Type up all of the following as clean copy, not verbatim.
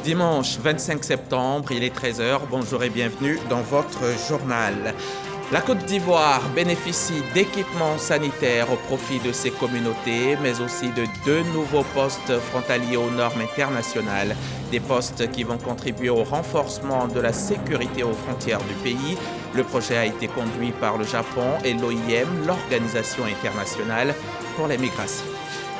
Dimanche 25 septembre, il est 13 h. Bonjour et bienvenue dans votre journal. La Côte d'Ivoire bénéficie d'équipements sanitaires au profit de ses communautés, mais aussi de 2 nouveaux postes frontaliers aux normes internationales. Des postes qui vont contribuer au renforcement de la sécurité aux frontières du pays. Le projet a été conduit par le Japon et l'OIM, l'Organisation internationale pour les migrations.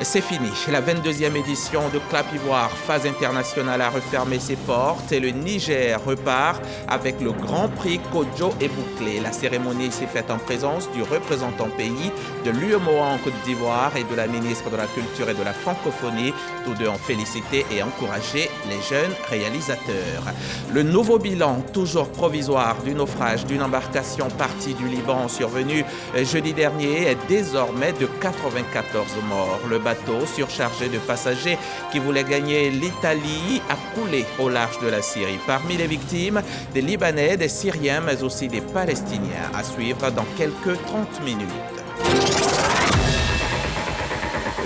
C'est fini. La 22e édition de Clap Ivoire, phase internationale, a refermé ses portes et le Niger repart avec le Grand Prix Kodjo et Bouclé. La cérémonie s'est faite en présence du représentant pays de l'UEMOA en Côte d'Ivoire et de la ministre de la Culture et de la Francophonie. Tous deux ont félicité et encouragé les jeunes réalisateurs. Le nouveau bilan, toujours provisoire, du naufrage d'une embarcation partie du Liban survenu jeudi dernier est désormais de 94 morts. Le bateau surchargé de passagers qui voulait gagner l'Italie a coulé au large de la Syrie. Parmi les victimes, des Libanais, des Syriens, mais aussi des Palestiniens. À suivre dans quelques 30 minutes.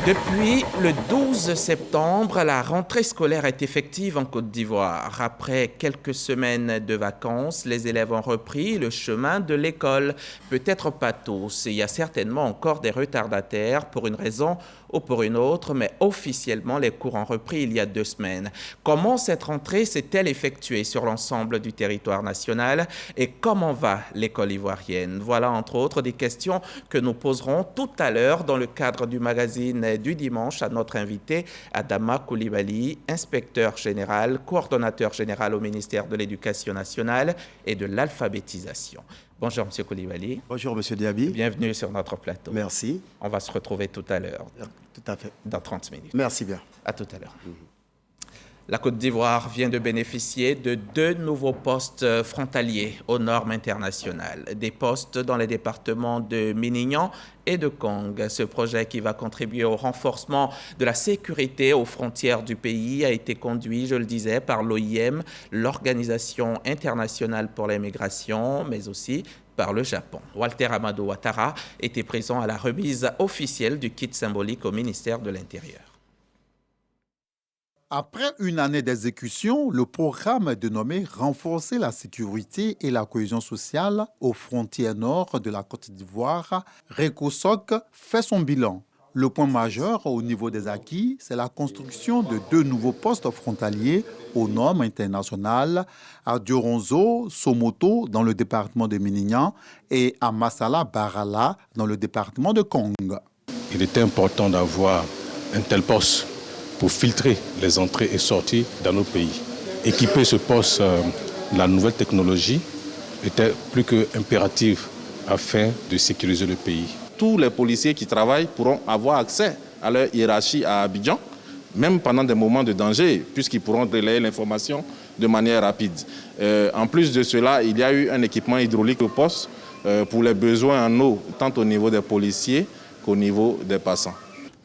Depuis le 12 septembre, la rentrée scolaire est effective en Côte d'Ivoire. Après quelques semaines de vacances, les élèves ont repris le chemin de l'école. Peut-être pas tous. Il y a certainement encore des retardataires pour une raison ou pour une autre, mais officiellement, les cours ont repris il y a 2 semaines. Comment cette rentrée s'est-elle effectuée sur l'ensemble du territoire national et comment va l'école ivoirienne? Voilà entre autres des questions que nous poserons tout à l'heure dans le cadre du magazine du dimanche à notre invité Adama Coulibaly, inspecteur général, coordonnateur général au ministère de l'Éducation nationale et de l'alphabétisation. Bonjour M. Coulibaly. Bonjour M. Diaby. Bienvenue sur notre plateau. Merci. On va se retrouver tout à l'heure. Tout à fait. Dans 30 minutes. Merci bien. À tout à l'heure. La Côte d'Ivoire vient de bénéficier de 2 nouveaux postes frontaliers aux normes internationales. Des postes dans les départements de Minignan et de Kong. Ce projet qui va contribuer au renforcement de la sécurité aux frontières du pays a été conduit, je le disais, par l'OIM, l'Organisation internationale pour les migrations, mais aussi par le Japon. Walter Amadou Ouattara était présent à la remise officielle du kit symbolique au ministère de l'Intérieur. Après une année d'exécution, le programme dénommé « Renforcer la sécurité et la cohésion sociale aux frontières nord de la Côte d'Ivoire » RECOSOC fait son bilan. Le point majeur au niveau des acquis, c'est la construction de 2 nouveaux postes frontaliers aux normes internationales à Dioronzo, Somoto dans le département de Minignan et à Massala Barala dans le département de Kong. Il était important d'avoir un tel poste pour filtrer les entrées et sorties dans nos pays. Équiper ce poste de la nouvelle technologie était plus qu'impératif afin de sécuriser le pays. Tous les policiers qui travaillent pourront avoir accès à leur hiérarchie à Abidjan, même pendant des moments de danger, puisqu'ils pourront relayer l'information de manière rapide. En plus de cela, il y a eu un équipement hydraulique au poste pour les besoins en eau, tant au niveau des policiers qu'au niveau des passants.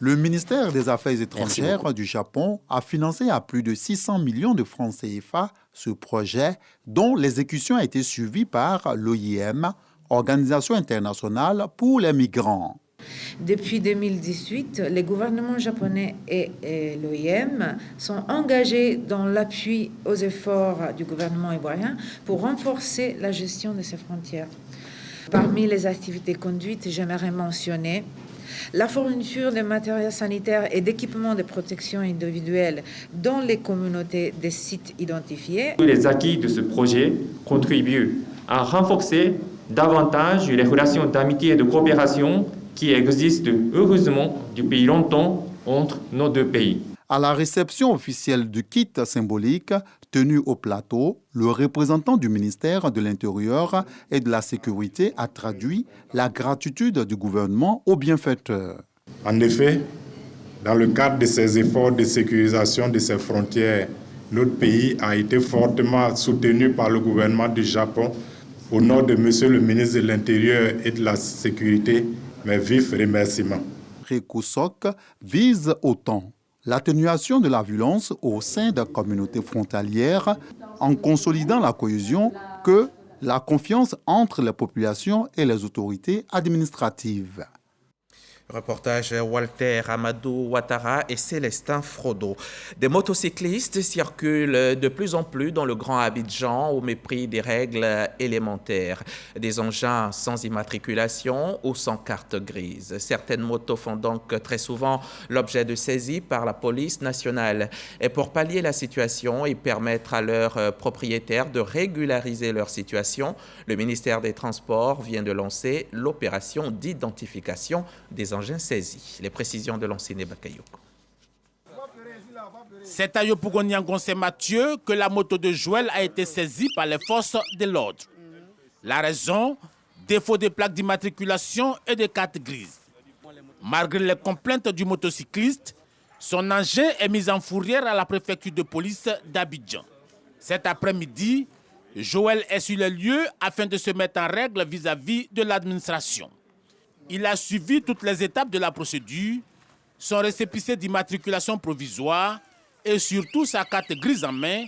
Le ministère des Affaires étrangères du Japon a financé à plus de 600 millions de francs CFA ce projet, dont l'exécution a été suivie par l'OIM, Organisation internationale pour les migrants. Depuis 2018, les gouvernements japonais et l'OIM sont engagés dans l'appui aux efforts du gouvernement ivoirien pour renforcer la gestion de ses frontières. Parmi les activités conduites, j'aimerais mentionner la fourniture de matériel sanitaire et d'équipements de protection individuelle dans les communautés des sites identifiés. Les acquis de ce projet contribuent à renforcer davantage les relations d'amitié et de coopération qui existent heureusement depuis longtemps entre nos 2 pays. À la réception officielle du kit symbolique tenu au plateau, le représentant du ministère de l'Intérieur et de la Sécurité a traduit la gratitude du gouvernement aux bienfaiteurs. En effet, dans le cadre de ces efforts de sécurisation de ses frontières, notre pays a été fortement soutenu par le gouvernement du Japon. Au nom de Monsieur le ministre de l'Intérieur et de la Sécurité, mes vifs remerciements. RECOSOC vise autant l'atténuation de la violence au sein des communautés frontalières en consolidant la cohésion que la confiance entre les populations et les autorités administratives. Reportage Walter Amadou Ouattara et Célestin Frodo. Des motocyclistes circulent de plus en plus dans le Grand Abidjan au mépris des règles élémentaires. Des engins sans immatriculation ou sans carte grise. Certaines motos font donc très souvent l'objet de saisies par la police nationale. Et pour pallier la situation et permettre à leurs propriétaires de régulariser leur situation, le ministère des Transports vient de lancer l'opération d'identification des engins saisis. Les précisions de l'enseigne Bakayoko. C'est à Yopougon-Niangon-Saint Mathieu que la moto de Joël a été saisie par les forces de l'ordre. La raison, défaut de plaques d'immatriculation et de cartes grises. Malgré les complaintes du motocycliste, son engin est mis en fourrière à la préfecture de police d'Abidjan. Cet après-midi, Joël est sur les lieux afin de se mettre en règle vis-à-vis de l'administration. Il a suivi toutes les étapes de la procédure, son récépissé d'immatriculation provisoire et surtout sa carte grise en main.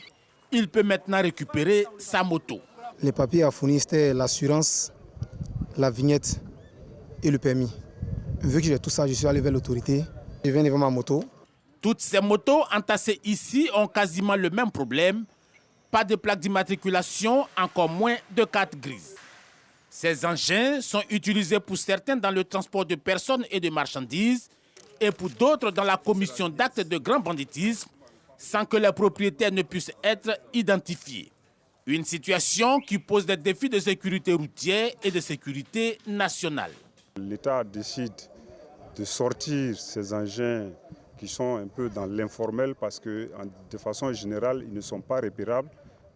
Il peut maintenant récupérer sa moto. Les papiers à fournir, c'était l'assurance, la vignette et le permis. Vu que j'ai tout ça, je suis allé vers l'autorité. Je viens devant ma moto. Toutes ces motos entassées ici ont quasiment le même problème. Pas de plaque d'immatriculation, encore moins de carte grise. Ces engins sont utilisés pour certains dans le transport de personnes et de marchandises et pour d'autres dans la commission d'actes de grand banditisme sans que les propriétaires ne puissent être identifiés. Une situation qui pose des défis de sécurité routière et de sécurité nationale. L'État décide de sortir ces engins qui sont un peu dans l'informel parce que de façon générale, ils ne sont pas repérables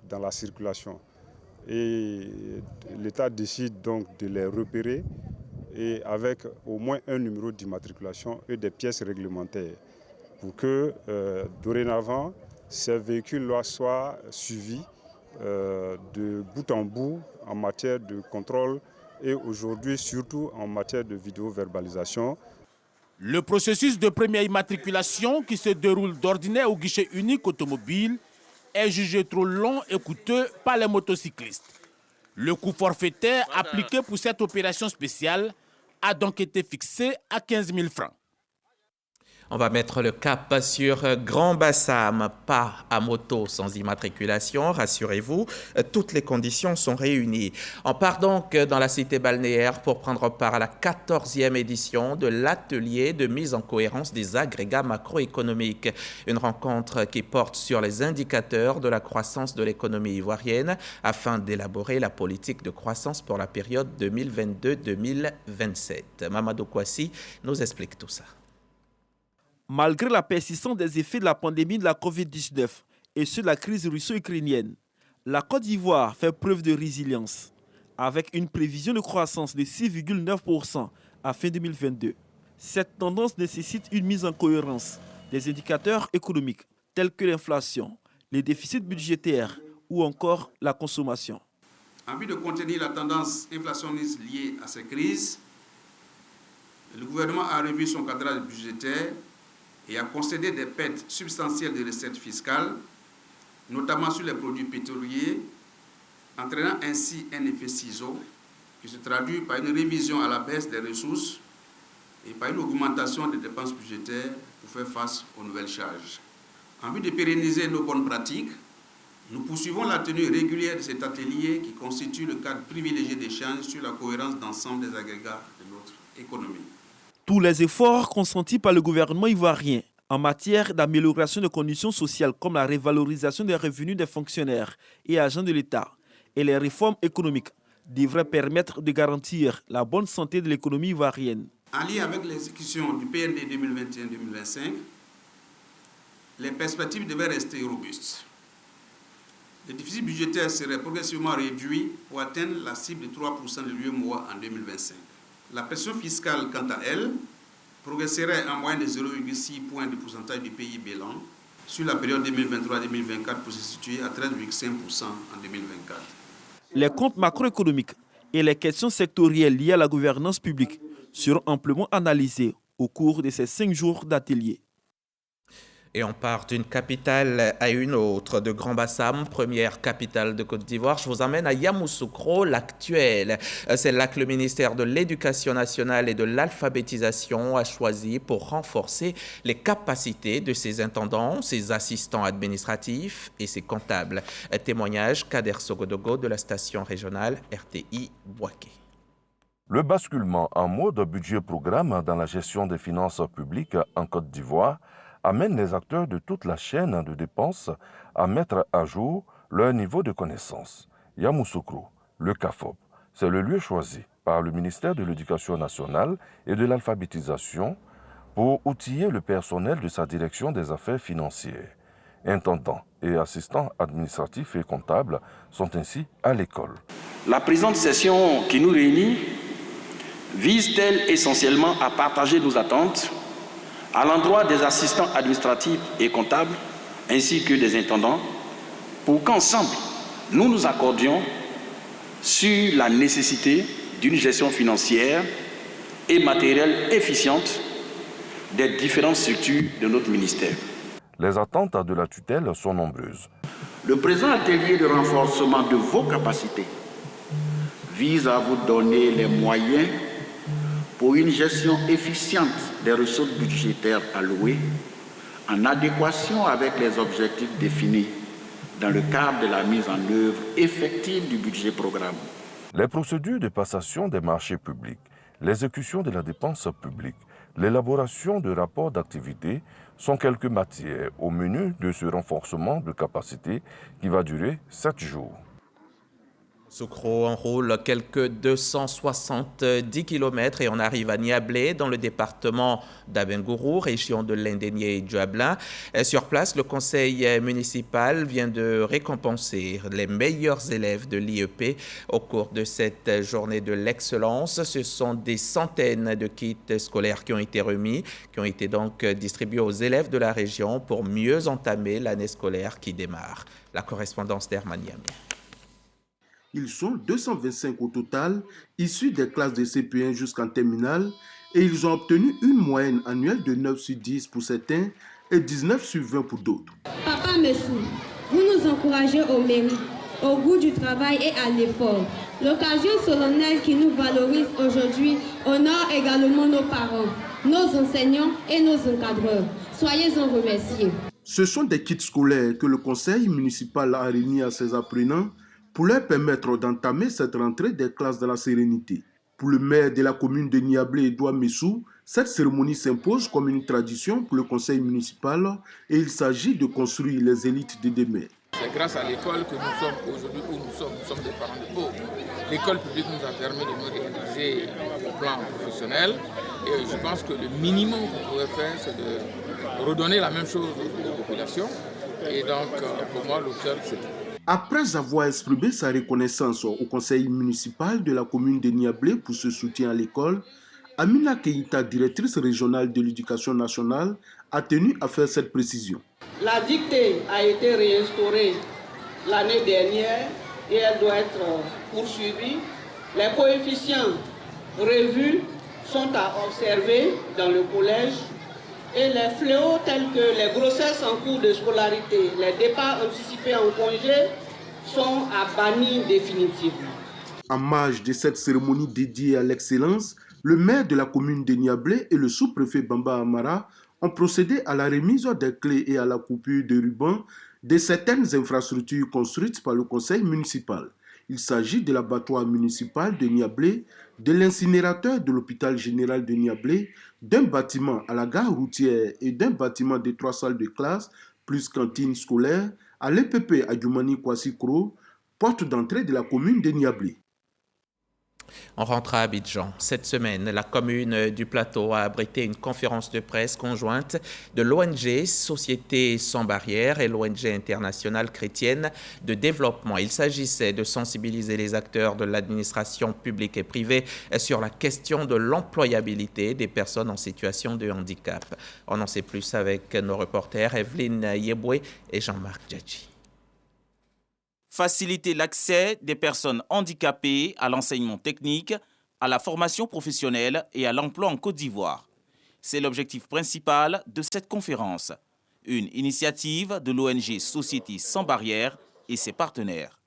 dans la circulation. Et l'État décide donc de les repérer et avec au moins un numéro d'immatriculation et des pièces réglementaires pour que dorénavant ces véhicules-là soient suivis de bout en bout en matière de contrôle et aujourd'hui surtout en matière de vidéo-verbalisation. Le processus de première immatriculation qui se déroule d'ordinaire au guichet unique automobile est jugé trop long et coûteux par les motocyclistes. Le coût forfaitaire appliqué pour cette opération spéciale a donc été fixé à 15 000 francs. On va mettre le cap sur Grand Bassam, pas à moto sans immatriculation, rassurez-vous, toutes les conditions sont réunies. On part donc dans la cité balnéaire pour prendre part à la 14e édition de l'atelier de mise en cohérence des agrégats macroéconomiques. Une rencontre qui porte sur les indicateurs de la croissance de l'économie ivoirienne afin d'élaborer la politique de croissance pour la période 2022-2027. Mamadou Kouassi nous explique tout ça. Malgré la persistance des effets de la pandémie de la Covid-19 et ceux de la crise russo-ukrainienne, la Côte d'Ivoire fait preuve de résilience, avec une prévision de croissance de 6,9% à fin 2022. Cette tendance nécessite une mise en cohérence des indicateurs économiques tels que l'inflation, les déficits budgétaires ou encore la consommation. En vue de contenir la tendance inflationniste liée à ces crises, le gouvernement a revu son cadrage budgétaire et a concédé des pertes substantielles de recettes fiscales, notamment sur les produits pétroliers, entraînant ainsi un effet ciseau qui se traduit par une révision à la baisse des ressources et par une augmentation des dépenses budgétaires pour faire face aux nouvelles charges. En vue de pérenniser nos bonnes pratiques, nous poursuivons la tenue régulière de cet atelier qui constitue le cadre privilégié d'échange sur la cohérence d'ensemble des agrégats de notre économie. Tous les efforts consentis par le gouvernement ivoirien en matière d'amélioration des conditions sociales comme la révalorisation des revenus des fonctionnaires et agents de l'État et les réformes économiques devraient permettre de garantir la bonne santé de l'économie ivoirienne. En lien avec l'exécution du PND 2021-2025, les perspectives devaient rester robustes. Le déficit budgétaire serait progressivement réduit pour atteindre la cible de 3% de l'UEMOA en 2025. La pression fiscale, quant à elle, progresserait en moyenne de 0,6 points de pourcentage du PIB l'an sur la période 2023-2024 pour se situer à 13,5% en 2024. Les comptes macroéconomiques et les questions sectorielles liées à la gouvernance publique seront amplement analysées au cours de ces 5 jours d'atelier. Et on part d'une capitale à une autre, de Grand-Bassam, première capitale de Côte d'Ivoire. Je vous emmène à Yamoussoukro, l'actuelle. C'est là que le ministère de l'Éducation nationale et de l'alphabétisation a choisi pour renforcer les capacités de ses intendants, ses assistants administratifs et ses comptables. Témoignage Kader Sogodogo de la station régionale RTI Bouaké. Le basculement en mode budget-programme dans la gestion des finances publiques en Côte d'Ivoire amène les acteurs de toute la chaîne de dépenses à mettre à jour leur niveau de connaissance. Yamoussoukro, le CAFOP, c'est le lieu choisi par le ministère de l'Éducation nationale et de l'alphabétisation pour outiller le personnel de sa direction des affaires financières. Intendants et assistants administratifs et comptables sont ainsi à l'école. La présente session qui nous réunit vise-t-elle essentiellement à partager nos attentes à l'endroit des assistants administratifs et comptables, ainsi que des intendants, pour qu'ensemble, nous nous accordions sur la nécessité d'une gestion financière et matérielle efficiente des différentes structures de notre ministère. Les attentes de la tutelle sont nombreuses. Le présent atelier de renforcement de vos capacités vise à vous donner les moyens pour une gestion efficiente des ressources budgétaires allouées en adéquation avec les objectifs définis dans le cadre de la mise en œuvre effective du budget programme. Les procédures de passation des marchés publics, l'exécution de la dépense publique, l'élaboration de rapports d'activité sont quelques matières au menu de ce renforcement de capacité qui va durer 7 jours. Soukro enroule quelques 270 km et on arrive à Niablé, dans le département d'Abengourou, région de l'Indénié et du Ablin. Sur place, le conseil municipal vient de récompenser les meilleurs élèves de l'IEP au cours de cette journée de l'excellence. Ce sont des centaines de kits scolaires qui ont été remis, qui ont été donc distribués aux élèves de la région pour mieux entamer l'année scolaire qui démarre. La correspondance d'Herman Yamé. Ils sont 225 au total, issus des classes de CP1 jusqu'en terminale, et ils ont obtenu une moyenne annuelle de 9 sur 10 pour certains et 19 sur 20 pour d'autres. Papa Messou, vous nous encouragez au mérite, au goût du travail et à l'effort. L'occasion solennelle qui nous valorise aujourd'hui honore également nos parents, nos enseignants et nos encadreurs. Soyez-en remerciés. Ce sont des kits scolaires que le conseil municipal a remis à ses apprenants pour leur permettre d'entamer cette rentrée des classes de la sérénité. Pour le maire de la commune de Niablé, Edouard Messou, cette cérémonie s'impose comme une tradition pour le conseil municipal et il s'agit de construire les élites de demain. C'est grâce à l'école que nous sommes aujourd'hui où nous sommes des parents de pauvres. L'école publique nous a permis de nous réaliser au plan professionnel et je pense que le minimum qu'on pourrait faire, c'est de redonner la même chose aux populations. Et donc, pour moi, l'auteur, c'est tout. Après avoir exprimé sa reconnaissance au conseil municipal de la commune de Niablé pour ce soutien à l'école, Amina Keïta, directrice régionale de l'éducation nationale, a tenu à faire cette précision. La dictée a été réinstaurée l'année dernière et elle doit être poursuivie. Les coefficients revus sont à observer dans le collège et les fléaux tels que les grossesses en cours de scolarité, les départs anticipés en congé sont à bannir définitivement. En marge de cette cérémonie dédiée à l'excellence, le maire de la commune de Niablé et le sous-préfet Bamba Amara ont procédé à la remise des clés et à la coupure de ruban de certaines infrastructures construites par le conseil municipal. Il s'agit de l'abattoir municipal de Niablé, de l'incinérateur de l'hôpital général de Niablé, d'un bâtiment à la gare routière et d'un bâtiment de 3 salles de classe, plus cantine scolaire, à l'EPP Adjoumani Kwasi-Kro, porte d'entrée de la commune de Niablé. On rentre à Abidjan. Cette semaine, la commune du Plateau a abrité une conférence de presse conjointe de l'ONG Société sans barrières et l'ONG internationale chrétienne de développement. Il s'agissait de sensibiliser les acteurs de l'administration publique et privée sur la question de l'employabilité des personnes en situation de handicap. On en sait plus avec nos reporters Evelyne Yeboué et Jean-Marc Djadji. Faciliter l'accès des personnes handicapées à l'enseignement technique, à la formation professionnelle et à l'emploi en Côte d'Ivoire. C'est l'objectif principal de cette conférence. une initiative de l'ONG Société Sans Barrières et ses partenaires.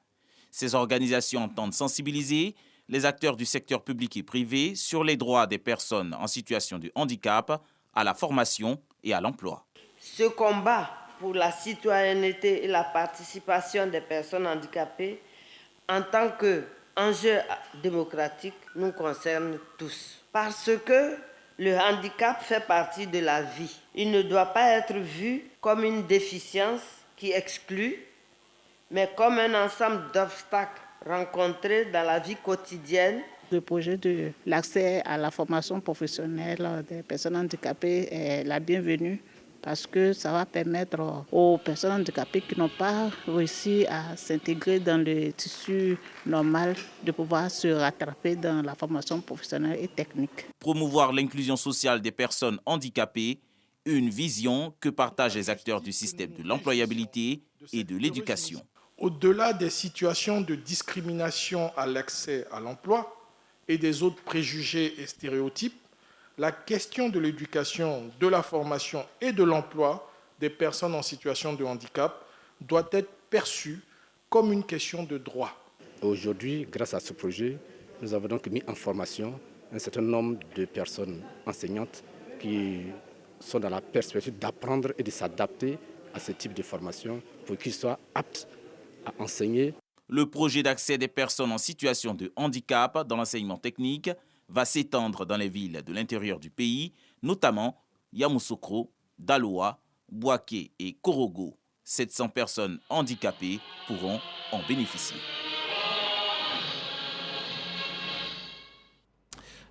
Ces organisations entendent sensibiliser les acteurs du secteur public et privé sur les droits des personnes en situation de handicap, à la formation et à l'emploi. Ce combat pour la citoyenneté et la participation des personnes handicapées en tant qu'enjeu démocratique nous concerne tous. Parce que le handicap fait partie de la vie. Il ne doit pas être vu comme une déficience qui exclut, mais comme un ensemble d'obstacles rencontrés dans la vie quotidienne. Le projet de l'accès à la formation professionnelle des personnes handicapées est la bienvenue parce que ça va permettre aux personnes handicapées qui n'ont pas réussi à s'intégrer dans le tissu normal de pouvoir se rattraper dans la formation professionnelle et technique. Promouvoir l'inclusion sociale des personnes handicapées, une vision que partagent les acteurs du système de l'employabilité et de l'éducation. Au-delà des situations de discrimination à l'accès à l'emploi et des autres préjugés et stéréotypes, la question de l'éducation, de la formation et de l'emploi des personnes en situation de handicap doit être perçue comme une question de droit. Aujourd'hui, grâce à ce projet, nous avons donc mis en formation un certain nombre de personnes enseignantes qui sont dans la perspective d'apprendre et de s'adapter à ce type de formation pour qu'ils soient aptes à enseigner. Le projet d'accès des personnes en situation de handicap dans l'enseignement technique va s'étendre dans les villes de l'intérieur du pays, notamment Yamoussoukro, Daloa, Bouaké et Korogo. 700 personnes handicapées pourront en bénéficier.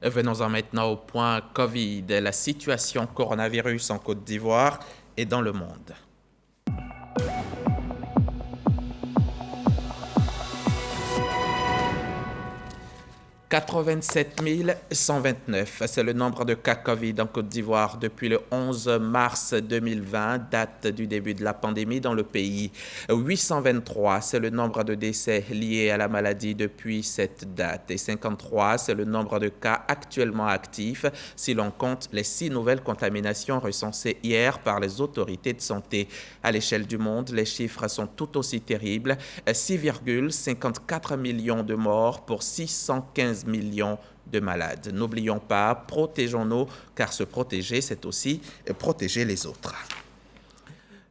Venons-en maintenant au point Covid, la situation coronavirus en Côte d'Ivoire et dans le monde. 87 129, c'est le nombre de cas Covid en Côte d'Ivoire depuis le 11 mars 2020, date du début de la pandémie dans le pays. 823, c'est le nombre de décès liés à la maladie depuis cette date. Et 53, c'est le nombre de cas actuellement actifs si l'on compte les 6 nouvelles contaminations recensées hier par les autorités de santé. À l'échelle du monde, les chiffres sont tout aussi terribles. 6,54 millions de morts pour 615 millions de malades. N'oublions pas, protégeons-nous, car se protéger, c'est aussi protéger les autres.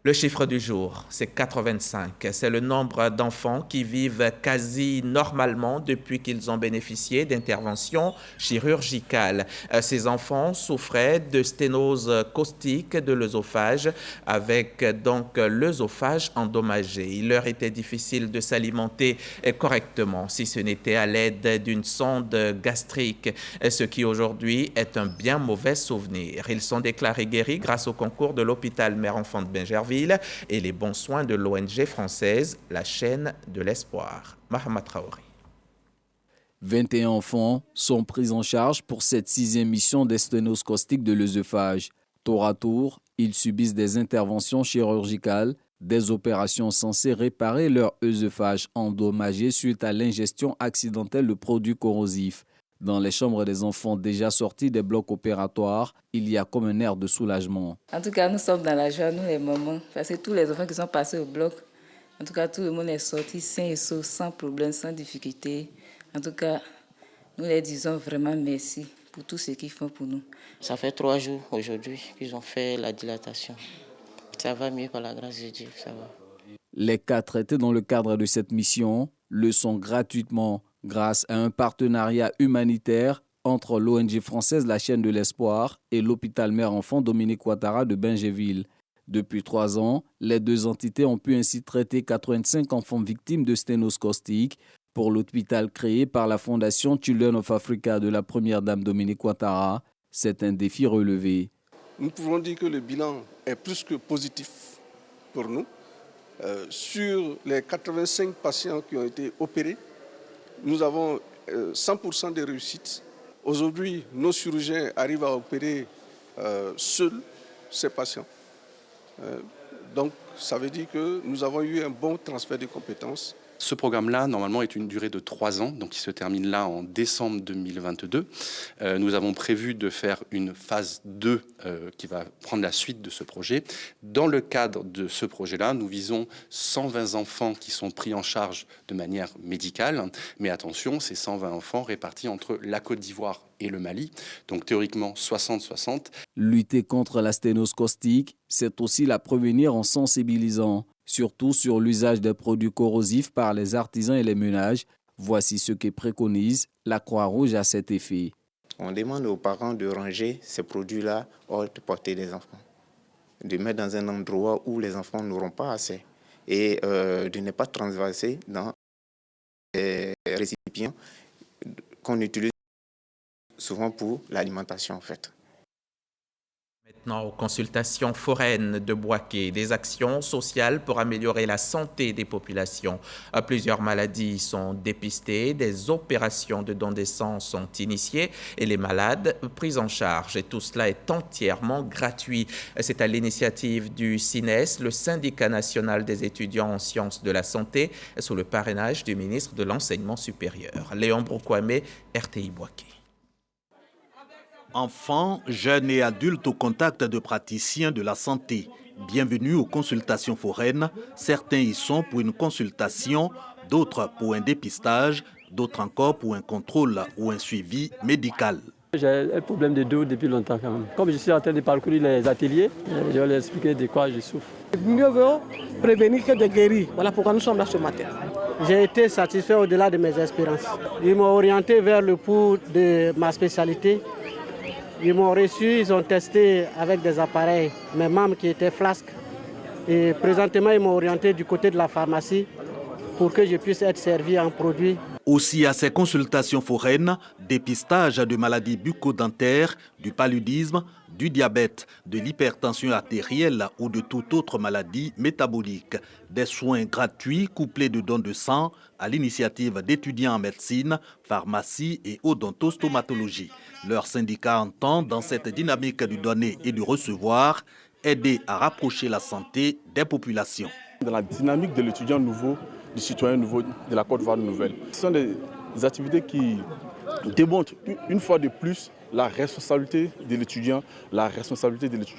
Le chiffre du jour, c'est 85. C'est le nombre d'enfants qui vivent quasi normalement depuis qu'ils ont bénéficié d'interventions chirurgicales. Ces enfants souffraient de sténose caustique de l'œsophage, avec donc l'œsophage endommagé. Il leur était difficile de s'alimenter correctement, si ce n'était à l'aide d'une sonde gastrique, ce qui aujourd'hui est un bien mauvais souvenir. Ils sont déclarés guéris grâce au concours de l'hôpital Mère-Enfant de Bingerville et les bons soins de l'ONG française, la chaîne de l'espoir. Mahama Traoré. 21 enfants sont pris en charge pour cette 6e mission des sténoses caustiques de l'œsophage. Tour à tour, ils subissent des interventions chirurgicales, des opérations censées réparer leur œsophage endommagé suite à l'ingestion accidentelle de produits corrosifs. Dans les chambres des enfants déjà sortis des blocs opératoires, il y a comme un air de soulagement. En tout cas, nous sommes dans la joie, nous les mamans, parce que tous les enfants qui sont passés au bloc, en tout cas, tout le monde est sorti sain et sauf, sans problème, sans difficulté. En tout cas, nous les disons vraiment merci pour tout ce qu'ils font pour nous. Ça fait 3 jours aujourd'hui qu'ils ont fait la dilatation. Ça va mieux par la grâce de Dieu, ça va. Les cas traités dans le cadre de cette mission le sont gratuitement grâce à un partenariat humanitaire entre l'ONG française La Chaîne de l'Espoir et l'hôpital Mère-Enfant Dominique Ouattara de Bingerville. Depuis 3 ans, les 2 entités ont pu ainsi traiter 85 enfants victimes de sténose caustique pour l'hôpital créé par la Fondation Children of Africa de la première dame Dominique Ouattara. C'est un défi relevé. Nous pouvons dire que le bilan est plus que positif pour nous. Sur les 85 patients qui ont été opérés, nous avons 100% de réussite. Aujourd'hui, nos chirurgiens arrivent à opérer seuls ces patients. Donc, ça veut dire que nous avons eu un bon transfert de compétences. Ce programme-là, normalement, est une durée de 3 ans, donc il se termine là en décembre 2022. Nous avons prévu de faire une phase 2 qui va prendre la suite de ce projet. Dans le cadre de ce projet-là, nous visons 120 enfants qui sont pris en charge de manière médicale. Mais attention, ces 120 enfants répartis entre la Côte d'Ivoire et le Mali, donc théoriquement 60-60. Lutter contre la sténose caustique, c'est aussi la prévenir en sensibilisant, surtout sur l'usage des produits corrosifs par les artisans et les ménages. Voici ce que préconise la Croix-Rouge à cet effet. On demande aux parents de ranger ces produits-là hors de portée des enfants, de mettre dans un endroit où les enfants n'auront pas accès et de ne pas transvaser dans les récipients qu'on utilise souvent pour l'alimentation en fait. Maintenant, aux consultations foraines de Bouaké, des actions sociales pour améliorer la santé des populations. Plusieurs maladies sont dépistées, des opérations de don de sang sont initiées et les malades pris en charge. Et tout cela est entièrement gratuit. C'est à l'initiative du SINES, le syndicat national des étudiants en sciences de la santé, sous le parrainage du ministre de l'Enseignement supérieur. Léon Broukwame, RTI Bouaké. Enfants, jeunes et adultes au contact de praticiens de la santé. Bienvenue aux consultations foraines. Certains y sont pour une consultation, d'autres pour un dépistage, d'autres encore pour un contrôle ou un suivi médical. J'ai un problème de dos depuis longtemps quand même. Comme je suis en train de parcourir les ateliers, je vais leur expliquer de quoi je souffre. Mieux vaut prévenir que de guérir. Voilà pourquoi nous sommes là ce matin. J'ai été satisfait au-delà de mes espérances. Ils m'ont orienté vers le pouls de ma spécialité. Ils m'ont reçu, ils ont testé avec des appareils mes membres qui étaient flasques. Et présentement, ils m'ont orienté du côté de la pharmacie pour que je puisse être servi en produits. Aussi à ces consultations foraines, dépistage de maladies bucco-dentaires, du paludisme, du diabète, de l'hypertension artérielle ou de toute autre maladie métabolique. Des soins gratuits couplés de dons de sang à l'initiative d'étudiants en médecine, pharmacie et odontostomatologie. Leur syndicat entend, dans cette dynamique du donner et du recevoir, aider à rapprocher la santé des populations. Dans la dynamique de l'étudiant nouveau, du citoyen nouveau de la Côte d'Ivoire nouvelle, ce sont des activités qui démontrent une fois de plus la responsabilité de l'étudiant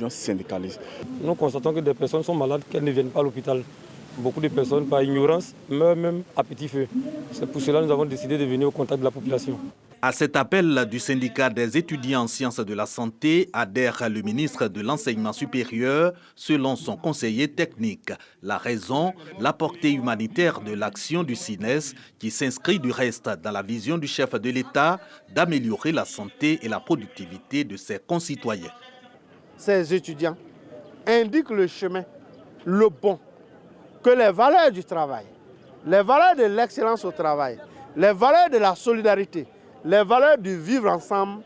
syndicaliste. Nous constatons que des personnes sont malades, qu'elles ne viennent pas à l'hôpital. Beaucoup de personnes, par ignorance, meurent même à petit feu. C'est pour cela que nous avons décidé de venir au contact de la population. À cet appel du syndicat des étudiants en sciences de la santé adhère le ministre de l'Enseignement supérieur selon son conseiller technique. La raison, la portée humanitaire de l'action du SINES qui s'inscrit du reste dans la vision du chef de l'État d'améliorer la santé et la productivité de ses concitoyens. Ces étudiants indiquent le chemin, le bon, que les valeurs du travail, les valeurs de l'excellence au travail, les valeurs de la solidarité, les valeurs du vivre ensemble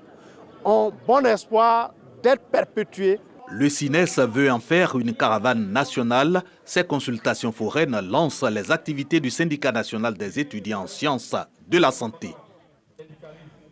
ont bon espoir d'être perpétuées. Le SINES veut en faire une caravane nationale. Ces consultations foraines lancent les activités du syndicat national des étudiants en sciences de la santé.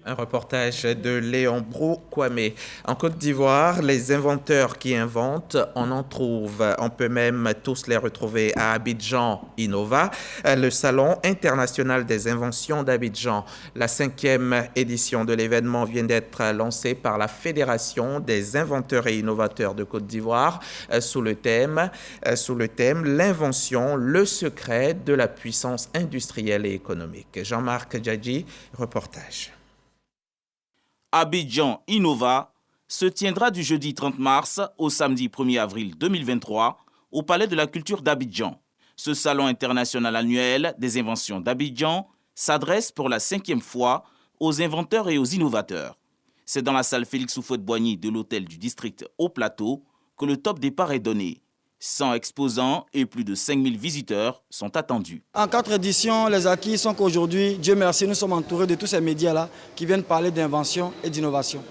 Un reportage de Léon Broukwame. En Côte d'Ivoire, les inventeurs qui inventent, on en trouve. On peut même tous les retrouver à Abidjan Innova, le Salon international des inventions d'Abidjan. La 5e édition de l'événement vient d'être lancée par la Fédération des inventeurs et innovateurs de Côte d'Ivoire sous le thème l'invention, le secret de la puissance industrielle et économique. Jean-Marc Djadji, reportage. Abidjan Innova se tiendra du jeudi 30 mars au samedi 1er avril 2023 au Palais de la Culture d'Abidjan. Ce salon international annuel des inventions d'Abidjan s'adresse pour la 5e fois aux inventeurs et aux innovateurs. C'est dans la salle Félix Houphouët-Boigny de l'hôtel du district Haut Plateau que le top départ est donné. 100 exposants et plus de 5000 visiteurs sont attendus. En 4 éditions, les acquis sont qu'aujourd'hui, Dieu merci, nous sommes entourés de tous ces médias-là qui viennent parler d'invention et d'innovation.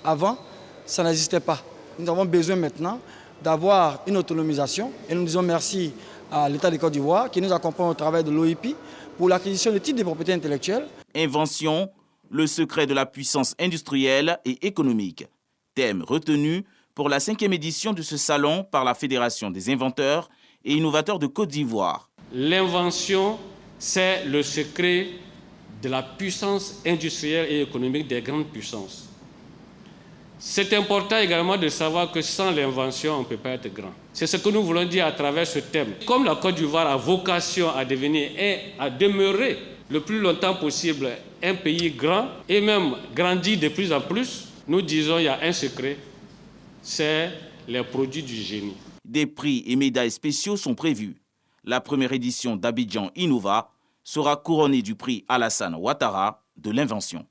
Avant, ça n'existait pas. Nous avons besoin maintenant d'avoir une autonomisation et nous disons merci à l'État de Côte d'Ivoire qui nous accompagne au travail de l'OIP pour l'acquisition de titres de propriété intellectuelle. Invention, le secret de la puissance industrielle et économique. Thème retenu pour la 5e édition de ce salon par la Fédération des inventeurs et innovateur de Côte d'Ivoire. L'invention, c'est le secret de la puissance industrielle et économique des grandes puissances. C'est important également de savoir que sans l'invention, on ne peut pas être grand. C'est ce que nous voulons dire à travers ce thème. Comme la Côte d'Ivoire a vocation à devenir et à demeurer le plus longtemps possible un pays grand et même grandir de plus en plus, nous disons qu'il y a un secret, c'est les produits du génie. Des prix et médailles spéciaux sont prévus. La première édition d'Abidjan Innova sera couronnée du prix Alassane Ouattara de l'invention.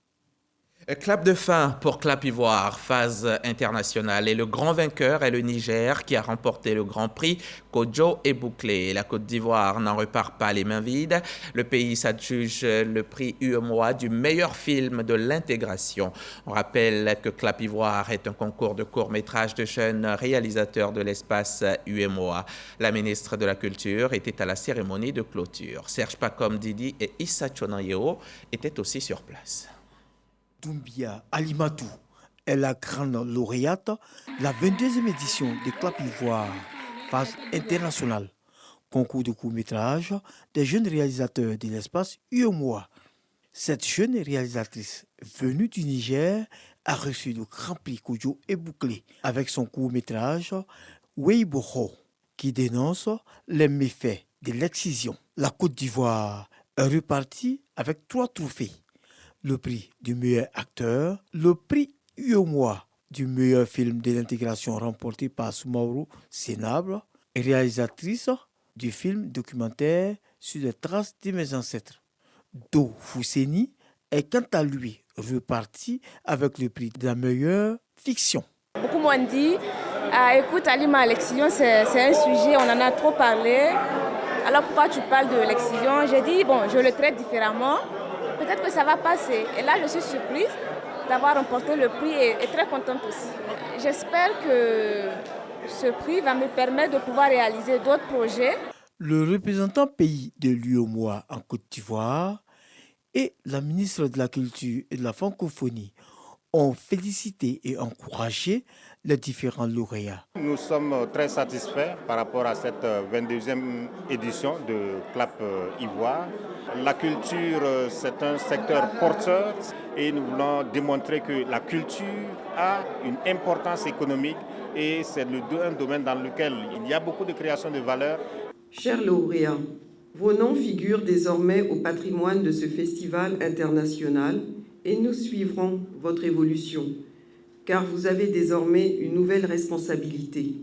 Clap de fin pour Clap Ivoire, phase internationale. Et le grand vainqueur est le Niger qui a remporté le Grand Prix Kodjo est bouclé. La Côte d'Ivoire n'en repart pas les mains vides. Le pays s'adjuge le prix UEMOA du meilleur film de l'intégration. On rappelle que Clap Ivoire est un concours de court-métrage de jeunes réalisateurs de l'espace UEMOA. La ministre de la Culture était à la cérémonie de clôture. Serge Pacom Didi et Issa Chonayeo étaient aussi sur place. Doumbia Alimatou est la grande lauréate de la 22e édition de Clap Ivoire, phase internationale, concours de court-métrage des jeunes réalisateurs de l'espace UEMOA. Cette jeune réalisatrice venue du Niger a reçu le Grand Prix Kodjo est bouclé avec son court-métrage Weiboho, qui dénonce les méfaits de l'excision. La Côte d'Ivoire est repartie avec 3 trophées. Le prix du meilleur acteur, le prix UEMOA du meilleur film de l'intégration remporté par Soumaoro Sénable, réalisatrice du film documentaire sur les traces de mes ancêtres. Do Fousseni est quant à lui reparti avec le prix de la meilleure fiction. Beaucoup m'ont dit, écoute Alima, l'excision c'est un sujet, on en a trop parlé. Alors pourquoi tu parles de l'excision? J'ai dit, bon, je le traite différemment. Peut-être que ça va passer. Et là, je suis surprise d'avoir remporté le prix et très contente aussi. J'espère que ce prix va me permettre de pouvoir réaliser d'autres projets. Le représentant pays de l'UEMOA en Côte d'Ivoire et la ministre de la Culture et de la Francophonie ont félicité et encouragé les différents lauréats. Nous sommes très satisfaits par rapport à cette 22e édition de Clap Ivoire. La culture, c'est un secteur porteur et nous voulons démontrer que la culture a une importance économique et c'est un domaine dans lequel il y a beaucoup de création de valeur. Chers lauréats, vos noms figurent désormais au patrimoine de ce festival international et nous suivrons votre évolution, car vous avez désormais une nouvelle responsabilité,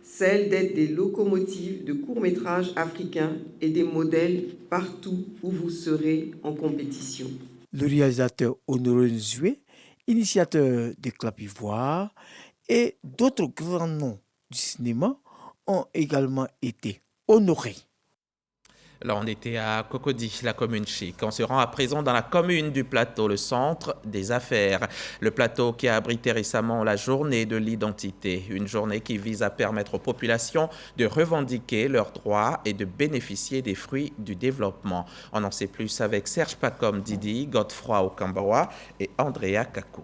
celle d'être des locomotives de courts-métrages africains et des modèles partout où vous serez en compétition. Le réalisateur Honoré Nzoué, initiateur de Clap Ivoire, et d'autres grands noms du cinéma ont également été honorés. Alors on était à Cocody, la commune chic. On se rend à présent dans la commune du Plateau, le centre des affaires. Le Plateau qui a abrité récemment la journée de l'identité. Une journée qui vise à permettre aux populations de revendiquer leurs droits et de bénéficier des fruits du développement. On en sait plus avec Serge Pacom Didi, Godefroy Okambawa et Andrea Kakou.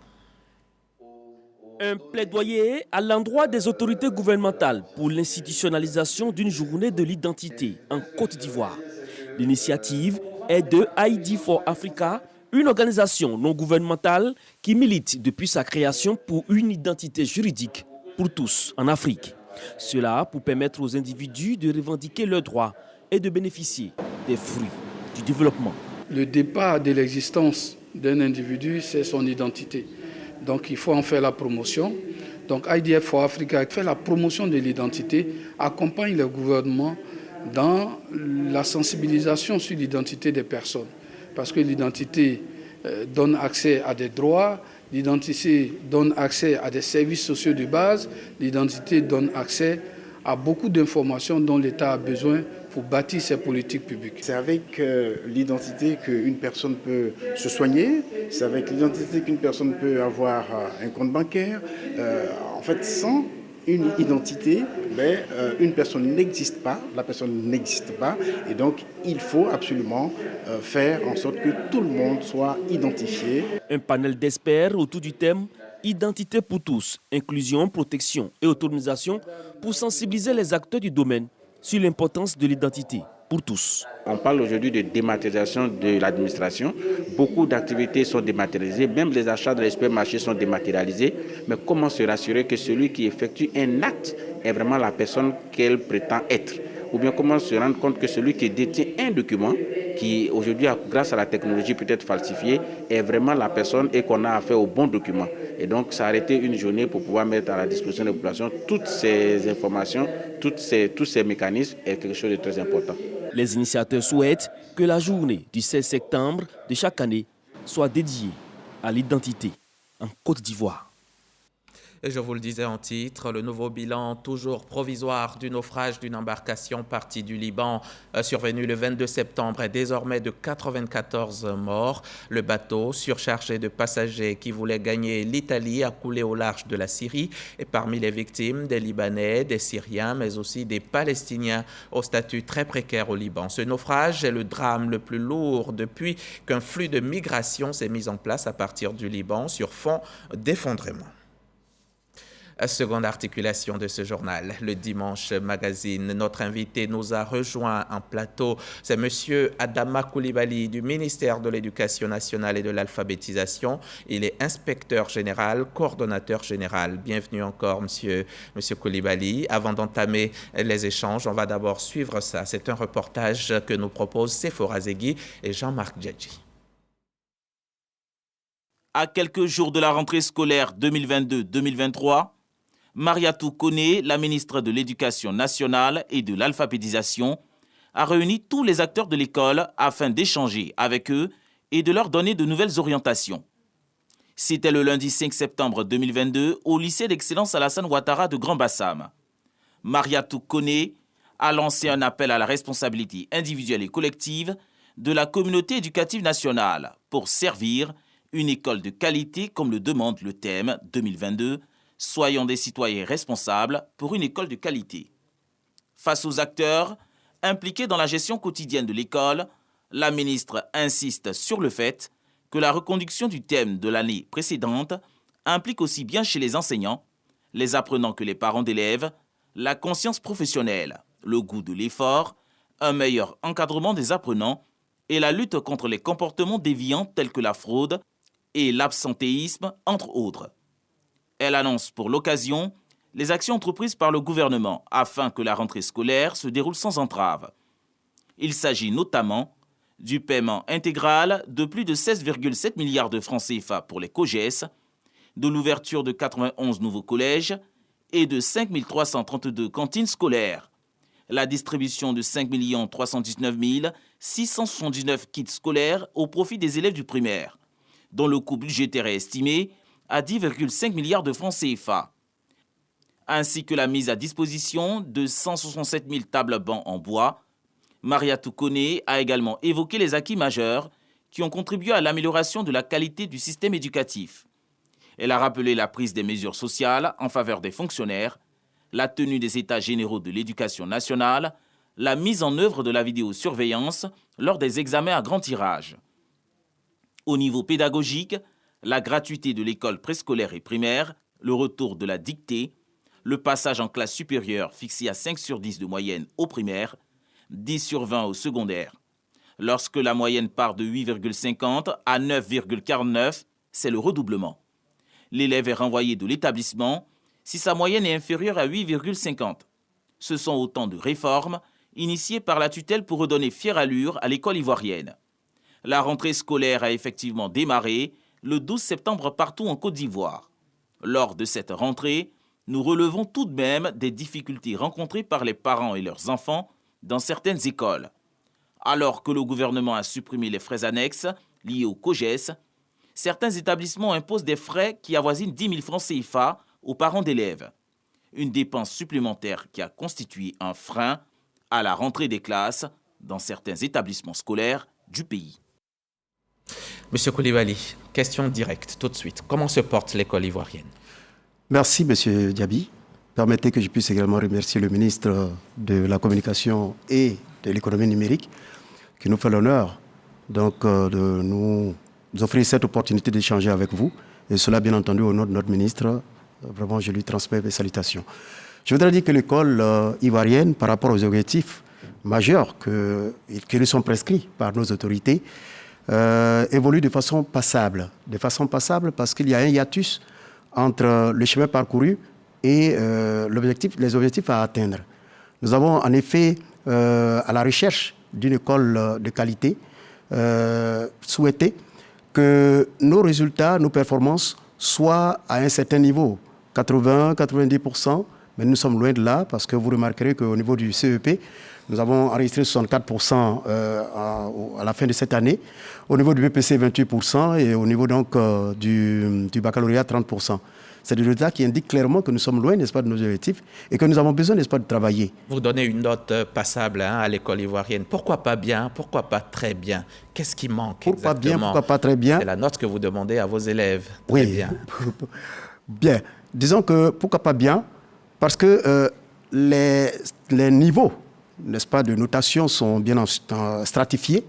Un plaidoyer à l'endroit des autorités gouvernementales pour l'institutionnalisation d'une journée de l'identité en Côte d'Ivoire. L'initiative est de ID for Africa, une organisation non gouvernementale qui milite depuis sa création pour une identité juridique pour tous en Afrique. Cela pour permettre aux individus de revendiquer leurs droits et de bénéficier des fruits du développement. Le départ de l'existence d'un individu, c'est son identité. Donc il faut en faire la promotion. Donc IDF for Africa fait la promotion de l'identité, accompagne le gouvernement dans la sensibilisation sur l'identité des personnes. Parce que l'identité donne accès à des droits, l'identité donne accès à des services sociaux de base, l'identité donne accès à beaucoup d'informations dont l'État a besoin pour bâtir ses politiques publiques. C'est avec l'identité qu'une personne peut se soigner, c'est avec l'identité qu'une personne peut avoir un compte bancaire. En fait, sans une identité, une personne n'existe pas, la personne n'existe pas. Et donc, il faut absolument faire en sorte que tout le monde soit identifié. Un panel d'experts autour du thème Identité pour tous, inclusion, protection et autonomisation pour sensibiliser les acteurs du domaine sur l'importance de l'identité pour tous. On parle aujourd'hui de dématérialisation de l'administration. Beaucoup d'activités sont dématérialisées, même les achats de supermarchés sont dématérialisés. Mais comment se rassurer que celui qui effectue un acte est vraiment la personne qu'elle prétend être? Ou bien comment se rendre compte que celui qui détient un document, qui aujourd'hui, grâce à la technologie peut être falsifié, est vraiment la personne et qu'on a affaire au bon document. Et donc, s'arrêter une journée pour pouvoir mettre à la disposition des populations toutes ces informations, tous ces mécanismes est quelque chose de très important. Les initiateurs souhaitent que la journée du 16 septembre de chaque année soit dédiée à l'identité en Côte d'Ivoire. Et je vous le disais en titre, le nouveau bilan toujours provisoire du naufrage d'une embarcation partie du Liban survenu le 22 septembre est désormais de 94 morts. Le bateau surchargé de passagers qui voulait gagner l'Italie a coulé au large de la Syrie. Et parmi les victimes, des Libanais, des Syriens, mais aussi des Palestiniens au statut très précaire au Liban. Ce naufrage est le drame le plus lourd depuis qu'un flux de migration s'est mis en place à partir du Liban sur fond d'effondrement. Seconde articulation de ce journal, le Dimanche Magazine. Notre invité nous a rejoint en plateau. C'est M. Adama Coulibaly du ministère de l'Éducation nationale et de l'alphabétisation. Il est inspecteur général, coordonnateur général. Bienvenue encore, monsieur Coulibaly. Avant d'entamer les échanges, on va d'abord suivre ça. C'est un reportage que nous proposent Sephora Zegui et Jean-Marc Djadji. À quelques jours de la rentrée scolaire 2022-2023, Mariatou Koné, la ministre de l'Éducation nationale et de l'alphabétisation, a réuni tous les acteurs de l'école afin d'échanger avec eux et de leur donner de nouvelles orientations. C'était le lundi 5 septembre 2022 au lycée d'excellence Alassane Ouattara de Grand Bassam. Mariatou Koné a lancé un appel à la responsabilité individuelle et collective de la communauté éducative nationale pour servir une école de qualité comme le demande le thème 2022. Soyons des citoyens responsables pour une école de qualité. Face aux acteurs impliqués dans la gestion quotidienne de l'école, la ministre insiste sur le fait que la reconduction du thème de l'année précédente implique aussi bien chez les enseignants, les apprenants que les parents d'élèves, la conscience professionnelle, le goût de l'effort, un meilleur encadrement des apprenants et la lutte contre les comportements déviants tels que la fraude et l'absentéisme, entre autres. Elle annonce pour l'occasion les actions entreprises par le gouvernement afin que la rentrée scolaire se déroule sans entrave. Il s'agit notamment du paiement intégral de plus de 16,7 milliards de francs CFA pour les COGES, de l'ouverture de 91 nouveaux collèges et de 5 332 cantines scolaires, la distribution de 5 319 679 kits scolaires au profit des élèves du primaire, dont le coût budgétaire est estimé à 10,5 milliards de francs CFA, ainsi que la mise à disposition de 167 000 tables bancs en bois. Mariatou Koné a également évoqué les acquis majeurs qui ont contribué à l'amélioration de la qualité du système éducatif. Elle a rappelé la prise des mesures sociales en faveur des fonctionnaires, la tenue des états généraux de l'éducation nationale, la mise en œuvre de la vidéosurveillance lors des examens à grand tirage. Au niveau pédagogique, la gratuité de l'école préscolaire et primaire, le retour de la dictée, le passage en classe supérieure fixé à 5 sur 10 de moyenne au primaire, 10 sur 20 au secondaire. Lorsque la moyenne part de 8,50 à 9,49, c'est le redoublement. L'élève est renvoyé de l'établissement si sa moyenne est inférieure à 8,50. Ce sont autant de réformes initiées par la tutelle pour redonner fière allure à l'école ivoirienne. La rentrée scolaire a effectivement démarré le 12 septembre partout en Côte d'Ivoire. Lors de cette rentrée, nous relevons tout de même des difficultés rencontrées par les parents et leurs enfants dans certaines écoles. Alors que le gouvernement a supprimé les frais annexes liés au COGES, certains établissements imposent des frais qui avoisinent 10 000 francs CFA aux parents d'élèves. Une dépense supplémentaire qui a constitué un frein à la rentrée des classes dans certains établissements scolaires du pays. Monsieur Coulibaly, question directe tout de suite. Comment se porte l'école ivoirienne? Merci, Monsieur Diaby. Permettez que je puisse également remercier le ministre de la Communication et de l'économie numérique qui nous fait l'honneur de nous offrir cette opportunité d'échanger avec vous. Et cela, bien entendu, au nom de notre ministre. Vraiment, je lui transmets mes salutations. Je voudrais dire que l'école ivoirienne, par rapport aux objectifs majeurs qui lui sont prescrits par nos autorités, évolue de façon passable. De façon passable parce qu'il y a un hiatus entre le chemin parcouru et les objectifs à atteindre. Nous avons en effet, à la recherche d'une école de qualité, souhaité que nos résultats, nos performances soient à un certain niveau, 80-90%, mais nous sommes loin de là parce que vous remarquerez qu'au niveau du CEP, nous avons enregistré 64% à la fin de cette année, au niveau du BPC 28% et au niveau donc du baccalauréat 30%. C'est des résultats qui indiquent clairement que nous sommes loin, n'est-ce pas, de nos objectifs et que nous avons besoin, n'est-ce pas, de travailler. Vous donnez une note passable à l'école ivoirienne. Pourquoi pas bien? Pourquoi pas très bien? Qu'est-ce qui manque Pourquoi exactement? Bien? Pourquoi pas très bien? C'est la note que vous demandez à vos élèves. Très oui, bien. Bien. Disons que pourquoi pas bien? Parce que les niveaux, n'est-ce pas, de notation sont bien stratifiés.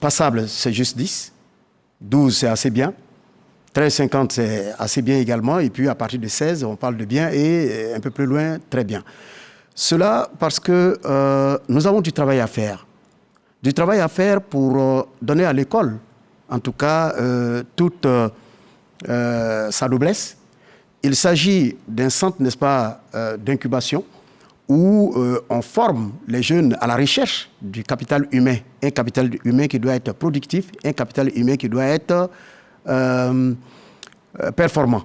Passable, c'est juste 10. 12, c'est assez bien. 13,50, c'est assez bien également. Et puis, à partir de 16, on parle de bien et un peu plus loin, très bien. Cela parce que nous avons du travail à faire. Du travail à faire pour donner à l'école, en tout cas, toute sa noblesse. Il s'agit d'un centre, n'est-ce pas, d'incubation où on forme les jeunes à la recherche du capital humain. Un capital humain qui doit être productif, un capital humain qui doit être performant.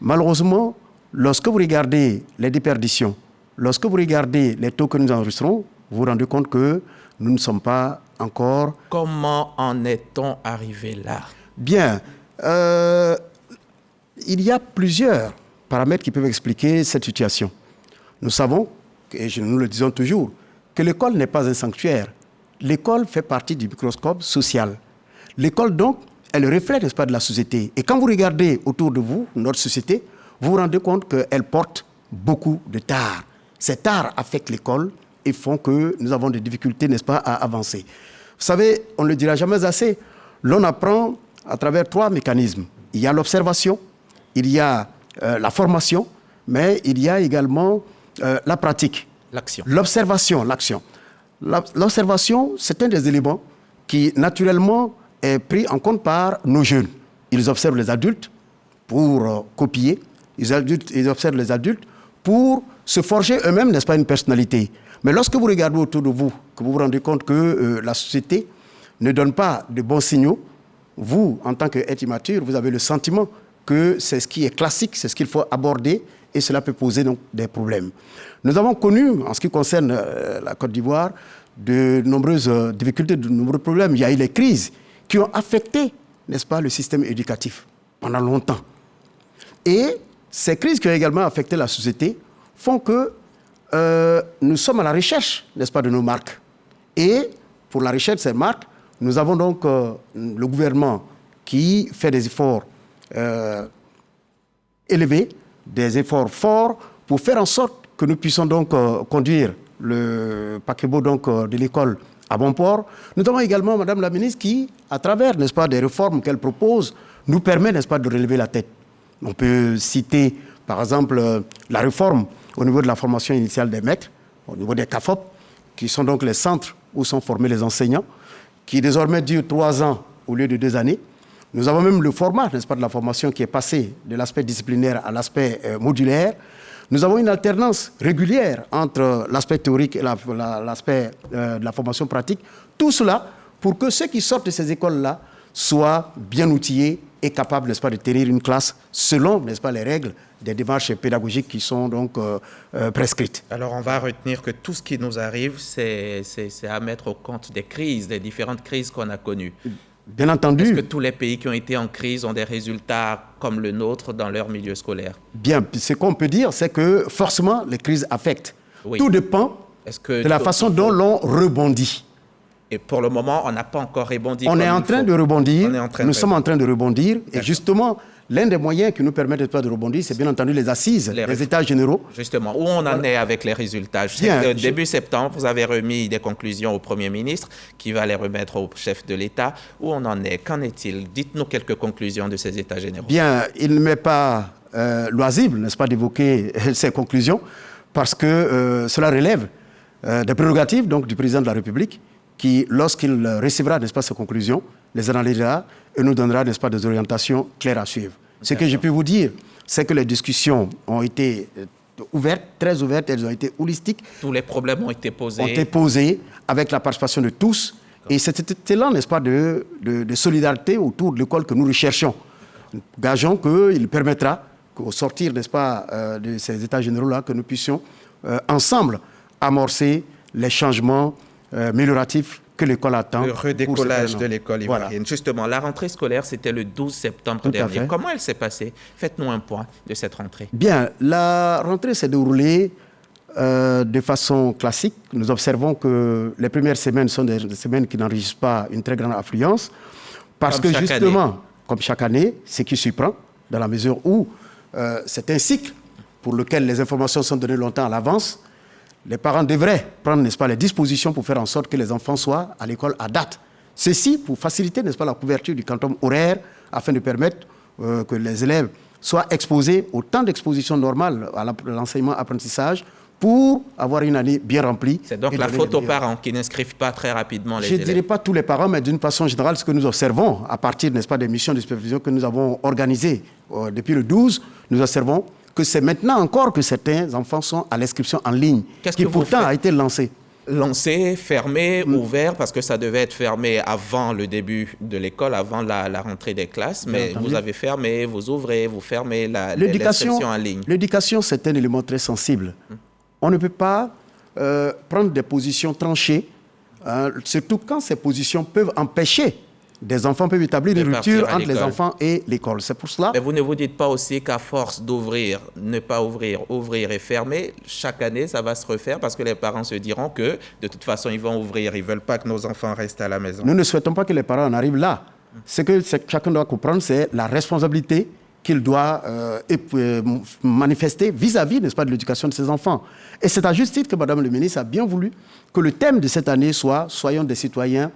Malheureusement, lorsque vous regardez les déperditions, lorsque vous regardez les taux que nous enregistrons, vous vous rendez compte que nous ne sommes pas encore... Comment en est-on arrivé là? Bien. Il y a plusieurs paramètres qui peuvent expliquer cette situation. Nous savons, et nous le disons toujours, que l'école n'est pas un sanctuaire. L'école fait partie du microscope social. L'école, donc, est le reflet, n'est-ce pas, de la société. Et quand vous regardez autour de vous, notre société, vous vous rendez compte qu'elle porte beaucoup de tares. Ces tares affectent l'école et font que nous avons des difficultés, n'est-ce pas, à avancer. Vous savez, on ne le dira jamais assez, l'on apprend à travers 3 mécanismes. Il y a l'observation, il y a la formation, mais il y a également la pratique. L'action. L'observation, l'action. L'observation, c'est un des éléments qui, naturellement, est pris en compte par nos jeunes. Ils observent les adultes pour copier, ils observent les adultes pour se forger eux-mêmes, n'est-ce pas, une personnalité. Mais lorsque vous regardez autour de vous, que vous vous rendez compte que la société ne donne pas de bons signaux, vous, en tant qu'être immature, vous avez le sentiment que c'est ce qui est classique, c'est ce qu'il faut aborder et cela peut poser donc des problèmes. Nous avons connu, en ce qui concerne la Côte d'Ivoire, de nombreuses difficultés, de nombreux problèmes. Il y a eu les crises qui ont affecté, n'est-ce pas, le système éducatif pendant longtemps. Et ces crises qui ont également affecté la société font que nous sommes à la recherche, n'est-ce pas, de nos marques. Et pour la recherche de ces marques, nous avons donc le gouvernement qui fait des efforts élevés, des efforts forts pour faire en sorte que nous puissions donc conduire le paquebot donc, de l'école à bon port. Nous avons également Madame la ministre qui, à travers, n'est-ce pas, des réformes qu'elle propose, nous permet, n'est-ce pas, de relever la tête. On peut citer, par exemple, la réforme au niveau de la formation initiale des maîtres, au niveau des CAFOP, qui sont donc les centres où sont formés les enseignants, qui désormais durent 3 ans au lieu de 2 années. Nous avons même le format, n'est-ce pas, de la formation qui est passé de l'aspect disciplinaire à l'aspect modulaire. Nous avons une alternance régulière entre l'aspect théorique et l'aspect de la formation pratique. Tout cela pour que ceux qui sortent de ces écoles-là soient bien outillés et capables, n'est-ce pas, de tenir une classe selon, n'est-ce pas, les règles des démarches pédagogiques qui sont donc prescrites. Alors on va retenir que tout ce qui nous arrive, c'est à mettre au compte des crises, des différentes crises qu'on a connues. Bien entendu. Est-ce que tous les pays qui ont été en crise ont des résultats comme le nôtre dans leur milieu scolaire? Bien, ce qu'on peut dire, c'est que forcément, les crises affectent. Oui. Tout dépend de la façon dont l'on rebondit. Et pour le moment, on n'a pas encore rebondi. On est en train de rebondir. Nous sommes en train de rebondir. Et justement, l'un des moyens qui nous permet de rebondir, c'est bien entendu les assises, les états généraux. Justement, où on en est avec les résultats? Début septembre, vous avez remis des conclusions au Premier ministre qui va les remettre au chef de l'État. Où on en est? Qu'en est-il? Dites-nous quelques conclusions de ces états généraux. Bien, il ne m'est pas loisible, n'est-ce pas, d'évoquer ces conclusions, parce que cela relève des prérogatives donc, du président de la République, qui, lorsqu'il recevra, n'est-ce pas, ces conclusions, les analysera et nous donnera, n'est-ce pas, des orientations claires à suivre. Ce que je peux vous dire, c'est que les discussions ont été ouvertes, très ouvertes, elles ont été holistiques. Tous les problèmes ont été posés. Ont été posés avec la participation de tous. Et c'est cet élan, n'est-ce pas, de solidarité autour de l'école que nous recherchons. Gageons qu'il permettra, au sortir, n'est-ce pas, de ces états généraux-là, que nous puissions ensemble amorcer les changements amélioratifs que l'école attend. Le redécollage de l'école ivoirienne. Voilà. Justement, la rentrée scolaire, c'était le 12 septembre dernier. Comment elle s'est passée? Faites-nous un point de cette rentrée. Bien, la rentrée s'est déroulée de façon classique. Nous observons que les premières semaines sont des semaines qui n'enregistrent pas une très grande affluence, parce que justement, comme chaque année, ce qui surprend, dans la mesure où c'est un cycle pour lequel les informations sont données longtemps à l'avance, les parents devraient prendre, n'est-ce pas, les dispositions pour faire en sorte que les enfants soient à l'école à date. Ceci pour faciliter, n'est-ce pas, la couverture du quantum horaire, afin de permettre que les élèves soient exposés au temps d'exposition normale à l'enseignement-apprentissage pour avoir une année bien remplie. C'est donc la faute aux parents qui n'inscrivent pas très rapidement les élèves. Je ne dirais pas tous les parents, mais d'une façon générale, ce que nous observons, à partir, n'est-ce pas, des missions de supervision que nous avons organisées depuis le 12, nous observons que c'est maintenant encore que certains enfants sont à l'inscription en ligne, qui pourtant a été lancée. Lancé, fermé, ouvert, parce que ça devait être fermé avant le début de l'école, avant la rentrée des classes, mais vous avez fermé, vous ouvrez, vous fermez l'inscription en ligne. L'éducation, c'est un élément très sensible. On ne peut pas prendre des positions tranchées, surtout quand ces positions peuvent empêcher des enfants, peuvent établir une rupture entre les enfants et l'école. C'est pour cela. Mais vous ne vous dites pas aussi qu'à force d'ouvrir, ne pas ouvrir, ouvrir et fermer, chaque année, ça va se refaire parce que les parents se diront que de toute façon, ils vont ouvrir. Ils ne veulent pas que nos enfants restent à la maison. Nous ne souhaitons pas que les parents en arrivent là. Ce que chacun doit comprendre, c'est la responsabilité qu'il doit manifester vis-à-vis, n'est-ce pas, de l'éducation de ses enfants. Et c'est à juste titre que Madame le ministre a bien voulu que le thème de cette année soit « Soyons des citoyens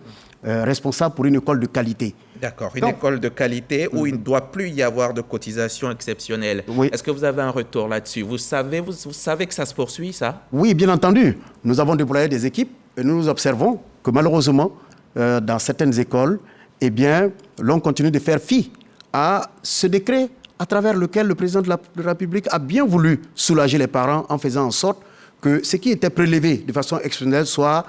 responsables pour une école de qualité ». D'accord, une école de qualité où il ne doit plus y avoir de cotisations exceptionnelles. Oui. Est-ce que vous avez un retour là-dessus? Vous savez que ça se poursuit, ça? Oui, bien entendu. Nous avons déployé des équipes et nous observons que malheureusement, dans certaines écoles, eh bien, l'on continue de faire fi à ce décret à travers lequel le président de la République a bien voulu soulager les parents en faisant en sorte que ce qui était prélevé de façon exceptionnelle soit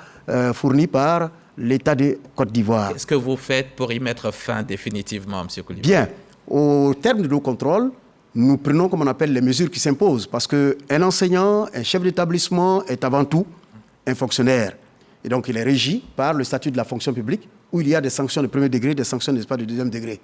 fourni par l'État de Côte d'Ivoire. Qu'est-ce que vous faites pour y mettre fin définitivement, M. Coulibaly? Bien, au terme de nos contrôles, nous prenons, comme on appelle, les mesures qui s'imposent, parce qu'un enseignant, un chef d'établissement est avant tout un fonctionnaire. Et donc, il est régi par le statut de la fonction publique, où il y a des sanctions de premier degré, des sanctions, n'est-ce pas, de deuxième degré.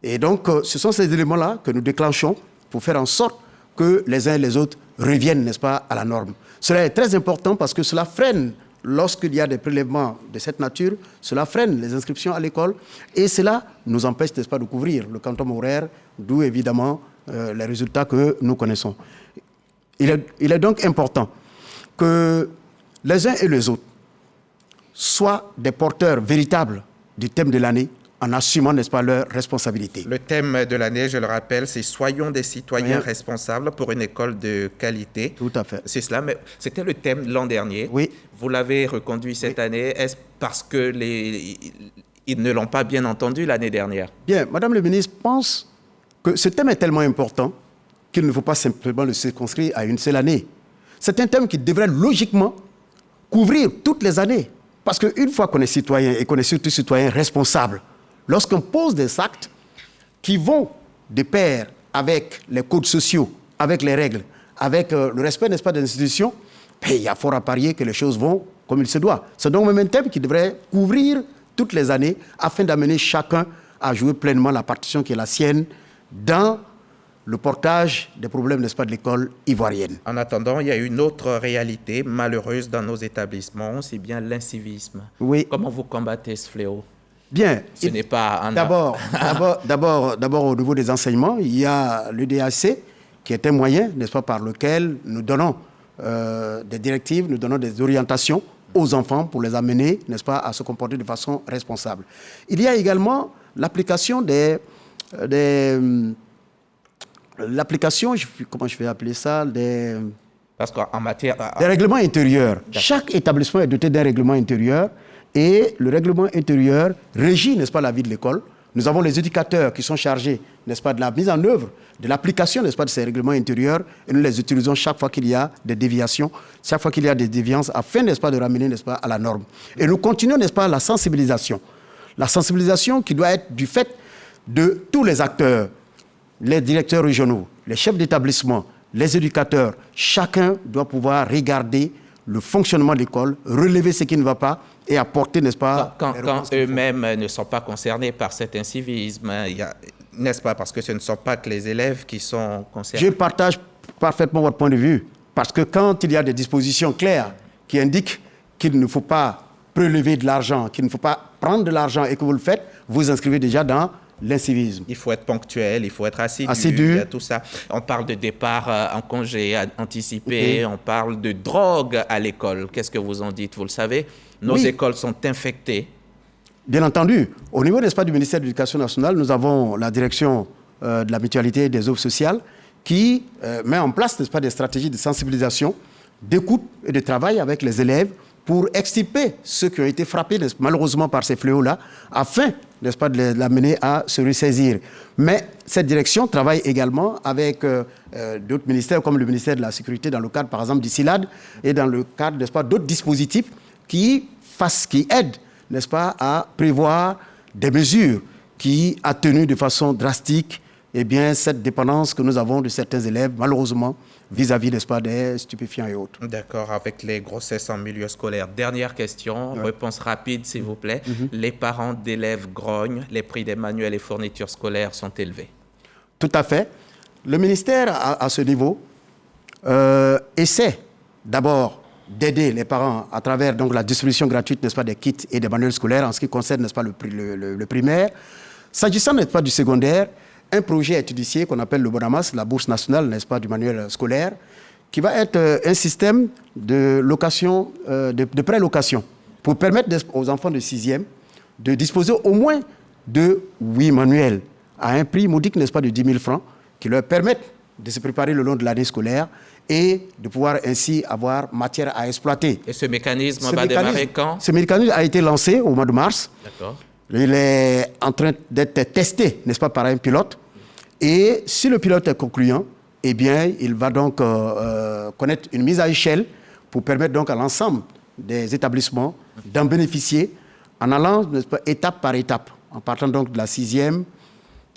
Et donc, ce sont ces éléments-là que nous déclenchons pour faire en sorte que les uns et les autres reviennent, n'est-ce pas, à la norme. Cela est très important parce que cela freine, lorsqu'il y a des prélèvements de cette nature, cela freine les inscriptions à l'école et cela nous empêche, n'est-ce pas, de couvrir le quantum horaire, d'où évidemment les résultats que nous connaissons. Il est donc important que les uns et les autres soient des porteurs véritables du thème de l'année, en assumant, n'est-ce pas, leurs responsabilités. Le thème de l'année, je le rappelle, c'est « Soyons des citoyens responsables pour une école de qualité ». Tout à fait. C'est cela, mais c'était le thème l'an dernier. Oui. Vous l'avez reconduit cette année. Est-ce parce que ils ne l'ont pas bien entendu l'année dernière? Bien, Madame le ministre pense que ce thème est tellement important qu'il ne faut pas simplement le circonscrire à une seule année. C'est un thème qui devrait logiquement couvrir toutes les années. Parce qu'une fois qu'on est citoyen et qu'on est surtout citoyen responsable, lorsqu'on pose des actes qui vont de pair avec les codes sociaux, avec les règles, avec le respect, n'est-ce pas, des institutions, il y a fort à parier que les choses vont comme il se doit. C'est donc même un thème qui devrait couvrir toutes les années afin d'amener chacun à jouer pleinement la partition qui est la sienne dans le portage des problèmes, n'est-ce pas, de l'école ivoirienne. En attendant, il y a une autre réalité malheureuse dans nos établissements, c'est bien l'incivisme. Oui. Comment vous combattez ce fléau? Bien. Ce n'est pas un... D'abord, au niveau des enseignements, il y a le DAC, qui est un moyen, n'est-ce pas, par lequel nous donnons des directives, nous donnons des orientations aux enfants pour les amener, n'est-ce pas, à se comporter de façon responsable. Il y a également l'application des l'application, comment je vais appeler ça, Parce qu'en matière... des règlements intérieurs. Chaque établissement est doté d'un règlement intérieur et le règlement intérieur régit, n'est-ce pas, la vie de l'école. Nous avons les éducateurs qui sont chargés, n'est-ce pas, de la mise en œuvre, de l'application, n'est-ce pas, de ces règlements intérieurs et nous les utilisons chaque fois qu'il y a des déviations, chaque fois qu'il y a des déviances afin, n'est-ce pas, de ramener, n'est-ce pas, à la norme. Et nous continuons, n'est-ce pas, la sensibilisation. La sensibilisation qui doit être du fait de tous les acteurs, les directeurs régionaux, les chefs d'établissement, les éducateurs, chacun doit pouvoir regarder le fonctionnement de l'école, relever ce qui ne va pas et apporter, n'est-ce pas... Quand eux-mêmes ne sont pas concernés par cet incivisme, n'est-ce pas, parce que ce ne sont pas que les élèves qui sont concernés. Je partage parfaitement votre point de vue, parce que quand il y a des dispositions claires qui indiquent qu'il ne faut pas prélever de l'argent, qu'il ne faut pas prendre de l'argent et que vous le faites, vous inscrivez déjà dans l'incivisme. Il faut être ponctuel, il faut être assidu, il y a tout ça. On parle de départ en congé anticipé, on parle de drogue à l'école. Qu'est-ce que vous en dites? Vous le savez, nos écoles sont infectées. Bien entendu. Au niveau, n'est-ce pas, du ministère de l'Éducation nationale, nous avons la direction de la mutualité et des offres sociales qui met en place, n'est-ce pas, des stratégies de sensibilisation, d'écoute et de travail avec les élèves pour extirper ceux qui ont été frappés, malheureusement, par ces fléaux-là, afin, n'est-ce pas, de l'amener à se ressaisir. Mais cette direction travaille également avec d'autres ministères, comme le ministère de la Sécurité, dans le cadre, par exemple, du CILAD, et dans le cadre, n'est-ce pas, d'autres dispositifs qui aident, n'est-ce pas, à prévoir des mesures qui atténuent de façon drastique, eh bien, cette dépendance que nous avons de certains élèves, malheureusement, vis-à-vis, n'est-ce pas, des stupéfiants et autres. D'accord, avec les grossesses en milieu scolaire. Dernière question, réponse rapide, s'il vous plaît. Les parents d'élèves grognent, les prix des manuels et fournitures scolaires sont élevés. Tout à fait. Le ministère, à ce niveau, essaie d'abord d'aider les parents à travers donc, la distribution gratuite, n'est-ce pas, des kits et des manuels scolaires en ce qui concerne, n'est-ce pas, le primaire. S'agissant, n'est-ce pas, du secondaire, un projet est initié qu'on appelle le Bonamas, la bourse nationale, n'est-ce pas, du manuel scolaire, qui va être un système de location, de prélocation, pour permettre aux enfants de 6e de disposer au moins de 8 manuels à un prix modique, n'est-ce pas, de 10 000 francs, qui leur permettent de se préparer le long de l'année scolaire et de pouvoir ainsi avoir matière à exploiter. Et ce mécanisme va démarrer quand? Ce mécanisme a été lancé au mois de mars. D'accord. Il est en train d'être testé, n'est-ce pas, par un pilote. Et si le pilote est concluant, eh bien, il va donc connaître une mise à échelle pour permettre donc à l'ensemble des établissements d'en bénéficier en allant, n'est-ce pas, étape par étape, en partant donc de la 6e,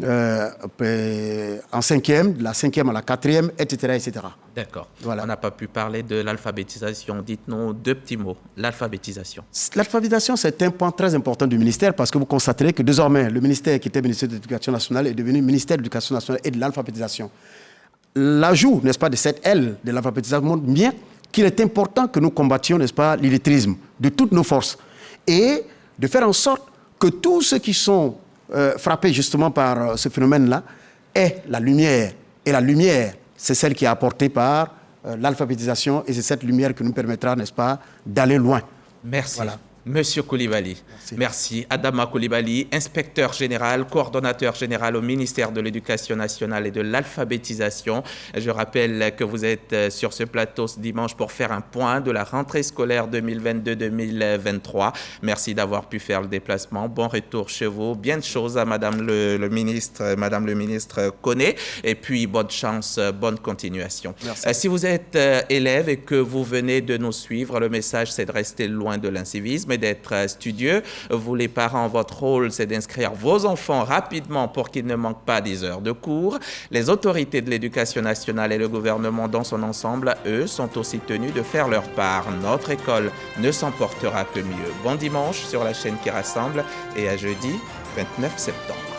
en 5e, de la 5e à la 4e, etc. etc. D'accord. Voilà. On n'a pas pu parler de l'alphabétisation. Dites-nous 2 petits mots. L'alphabétisation. L'alphabétisation, c'est un point très important du ministère parce que vous constaterez que désormais, le ministère qui était ministère de l'Éducation nationale est devenu ministère de l'Éducation nationale et de l'alphabétisation. L'ajout, n'est-ce pas, de cette L de l'alphabétisation montre bien qu'il est important que nous combattions, n'est-ce pas, l'illettrisme de toutes nos forces et de faire en sorte que tous ceux qui sont frappés justement par ce phénomène-là aient la lumière. Et la lumière, c'est celle qui est apportée par l'alphabétisation et c'est cette lumière qui nous permettra, n'est-ce pas, d'aller loin. Merci. Voilà. Monsieur Coulibaly. Merci. Adama Coulibaly, inspecteur général, coordonnateur général au ministère de l'Éducation nationale et de l'alphabétisation. Je rappelle que vous êtes sur ce plateau ce dimanche pour faire un point de la rentrée scolaire 2022-2023. Merci d'avoir pu faire le déplacement. Bon retour chez vous. Bien de choses à Madame le ministre connaît. Et puis, bonne chance, bonne continuation. Si vous êtes élève et que vous venez de nous suivre, le message, c'est de rester loin de l'incivisme et d'être studieux. Vous, les parents, votre rôle, c'est d'inscrire vos enfants rapidement pour qu'ils ne manquent pas des heures de cours. Les autorités de l'éducation nationale et le gouvernement dans son ensemble, eux, sont aussi tenus de faire leur part. Notre école ne s'en portera que mieux. Bon dimanche sur la chaîne qui rassemble et à jeudi 29 septembre.